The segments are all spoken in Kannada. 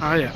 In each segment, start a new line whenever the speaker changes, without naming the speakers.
Ah, ya.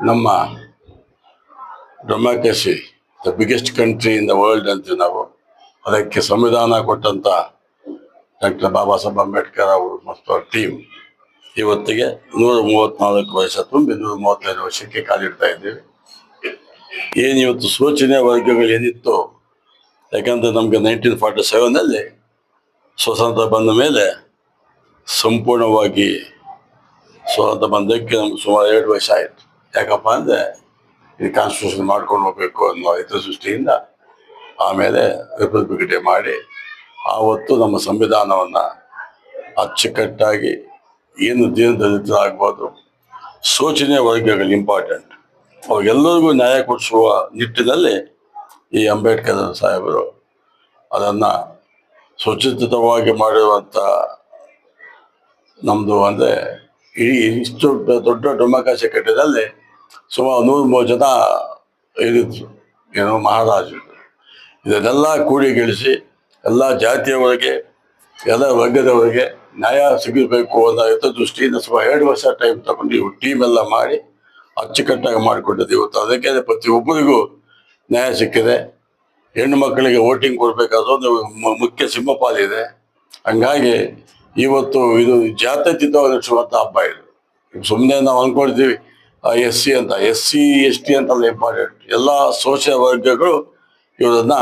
ನಮ್ಮ democracy the biggest country in the world ಅಂತೀವಿ ನಾವು. ಅದಕ್ಕೆ ಸಂವಿಧಾನ ಕೊಟ್ಟಂತ ಡಾಕ್ಟರ್ ಬಾಬಾ ಸಾಹೇಬ್ ಅಂಬೇಡ್ಕರ್ ಅವರು ಮತ್ತು ಅವ್ರ ಟೀಮ್ ಇವತ್ತಿಗೆ 134 ವರ್ಷ ತುಂಬಿ 135 ವರ್ಷಕ್ಕೆ ಕಾಲಿಡ್ತಾ ಇದ್ದೀವಿ. ಏನಿವತ್ತು ಶೋಚನೀಯ ವರ್ಗಗಳು ಏನಿತ್ತು, ಯಾಕಂದ್ರೆ ನಮ್ಗೆ 1947ನಲ್ಲಿ ಸ್ವತಂತ್ರ ಬಂದ ಮೇಲೆ ಸಂಪೂರ್ಣವಾಗಿ ಸ್ವಾತಂತ್ರ್ಯ ಬಂದಕ್ಕೆ ನಮ್ಗೆ ಸುಮಾರು 2 ವರ್ಷ ಆಯಿತು. ಯಾಕಪ್ಪ ಅಂದರೆ ಇದು ಕಾನ್ಸ್ಟಿಟ್ಯೂಷನ್ ಮಾಡ್ಕೊಂಡು ಹೋಗ್ಬೇಕು ಅನ್ನೋ ಹಿತದೃಷ್ಟಿಯಿಂದ ಆಮೇಲೆ ರಿಪಬ್ಲಿಕ್ ಡೇ ಮಾಡಿ ಆವತ್ತು ನಮ್ಮ ಸಂವಿಧಾನವನ್ನು ಅಚ್ಚುಕಟ್ಟಾಗಿ ಏನು ದೀನದಲಿತರಾಗ್ಬೋದು, ಶೋಚನೀಯ ವರ್ಗಗಳು ಇಂಪಾರ್ಟೆಂಟ್, ಅವಾಗೆಲ್ಲರಿಗೂ ನ್ಯಾಯ ಕೊಡಿಸುವ ನಿಟ್ಟಿನಲ್ಲಿ ಈ ಅಂಬೇಡ್ಕರ್ ಸಾಹೇಬರು ಅದನ್ನು ಸುಚಿತವಾಗಿ ಮಾಡಿರುವಂಥ ನಮ್ಮದು ಅಂದರೆ ಇಷ್ಟು ದೊಡ್ಡ ಡೆಮಾಕ್ರಸಿ ಕಟ್ಟದಲ್ಲಿ ಸುಮಾರು 103 ಜನ ಇರಿದ್ರು, ಏನೋ ಮಹಾರಾಜರು. ಇದನ್ನೆಲ್ಲ ಕೂಡಿಗಿಳಿಸಿ ಎಲ್ಲ ಜಾತಿಯವರಿಗೆ ಎಲ್ಲ ವರ್ಗದವರಿಗೆ ನ್ಯಾಯ ಸಿಗಬೇಕು ಅನ್ನೋ ಹಿತದೃಷ್ಟಿಯಿಂದ ಸುಮಾರು 2 ವರ್ಷ ಟೈಮ್ ತಗೊಂಡು ಇವು ಟೀಮ್ ಎಲ್ಲ ಮಾಡಿ ಅಚ್ಚುಕಟ್ಟಾಗಿ ಮಾಡಿಕೊಟ್ಟಿದ್ದು. ಇವತ್ತು ಅದಕ್ಕೆ ಪ್ರತಿಯೊಬ್ಬರಿಗೂ ನ್ಯಾಯ ಸಿಕ್ಕಿದೆ. ಹೆಣ್ಣು ಮಕ್ಕಳಿಗೆ ವೋಟಿಂಗ್ ಕೊಡಬೇಕಾದ್ರೂ ಒಂದು ಮುಖ್ಯ ಸಿಂಹಪಾಲಿದೆ. ಹಂಗಾಗಿ ಇವತ್ತು ಇದು ಜಾತ್ಯತೀತ ನಡೆಸುವಂಥ ಹಬ್ಬ. ಇದು ಸುಮ್ಮನೆ ನಾವು ಅಂದ್ಕೊಳ್ತೀವಿ SC ಅಂತ, SC ST ಅಂತಲ್ಲ ಇಂಪಾರ್ಟೆಂಟ್, ಎಲ್ಲ ಶೋಷಿತ ವರ್ಗಗಳು ಇವರನ್ನ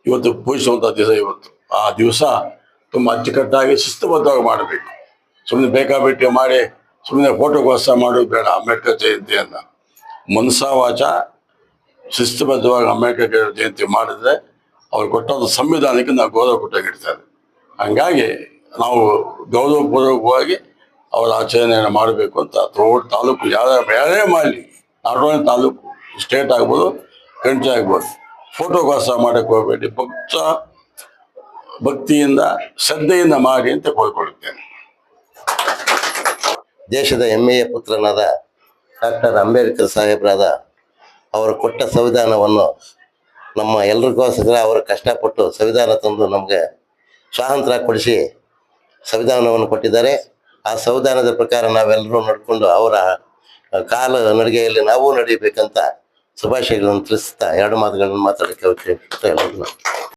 ಇವತ್ತು ಪೂಜಿಸುವಂಥ ದಿವಸ. ಇವತ್ತು ಆ ದಿವಸ ತುಂಬ ಅಚ್ಚುಕಟ್ಟಾಗಿ ಶಿಸ್ತುಬದ್ಧವಾಗಿ ಮಾಡಬೇಕು. ಸುಮ್ಮನೆ ಬೇಕಾಬಿಟ್ಟಿ ಮಾಡಿ ಸುಮ್ಮನೆ ಫೋಟೋಗೋಸ್ಕರ ಮಾಡೋದು ಬೇಡ. ಅಂಬೇಡ್ಕರ್ ಜಯಂತಿ ಅಂತ ಮನಸಾ ವಾಚ ಶಿಸ್ತುಬದ್ಧವಾಗಿ ಅಂಬೇಡ್ಕರ್ ಜಯಂತಿ ಮಾಡಿದ್ರೆ ಅವ್ರು ಕೊಟ್ಟಂಥ ಸಂವಿಧಾನಕ್ಕೆ ನಾವು ಗೌರವ ಕೊಟ್ಟಾಗಿರ್ತಾರೆ. ಹಂಗಾಗಿ ನಾವು ಗೌರವಪೂರ್ವಕವಾಗಿ ಅವರ ಆಚರಣೆಯನ್ನು ಮಾಡಬೇಕು ಅಂತ ಥ್ರೂಔಟ್ ತಾಲೂಕು ಯಾರೇ ಮಾಡಲಿ, ನಾಟ್ ಓನ್ಲಿ ತಾಲೂಕು, ಸ್ಟೇಟ್ ಆಗ್ಬೋದು, ಕಂಟ್ರಿ ಆಗ್ಬೋದು, ಫೋಟೋಗೋಸ್ಕರ ಮಾಡೋಕ್ಕೆ ಹೋಗಬೇಡಿ. ಭಕ್ತಿಯಿಂದ ಶ್ರದ್ಧೆಯಿಂದ ಮಾಡಿ ಅಂತ ಕೋರಿಕೊಳ್ಳುತ್ತೇನೆ.
ದೇಶದ ಹೆಮ್ಮೆಯ ಪುತ್ರನಾದ ಡಾಕ್ಟರ್ ಅಂಬೇಡ್ಕರ್ ಸಾಹೇಬರಾದ ಅವರು ಕೊಟ್ಟ ಸಂವಿಧಾನವನ್ನು ನಮ್ಮ ಎಲ್ರಿಗೋಸ್ಕರ ಅವರು ಕಷ್ಟಪಟ್ಟು ಸಂವಿಧಾನ ತಂದು ನಮಗೆ ಸ್ವಾತಂತ್ರ್ಯ ಕೊಡಿಸಿ ಸಂವಿಧಾನವನ್ನು ಕೊಟ್ಟಿದ್ದಾರೆ. ಆ ಸಂವಿಧಾನದ ಪ್ರಕಾರ ನಾವೆಲ್ಲರೂ ನಡ್ಕೊಂಡು ಅವರ ಕಾಲ ನಡಿಗೆಯಲ್ಲಿ ನಾವು ನಡೀಬೇಕಂತ ಶುಭಾಶಯಗಳನ್ನು ತಿಳಿಸ್ತಾ ಎರಡು ಮಾತುಗಳನ್ನು ಮಾತಾಡಕ್ಕೆ ಅವಕಾಶ ಎಲ್ಲರಿಗೂ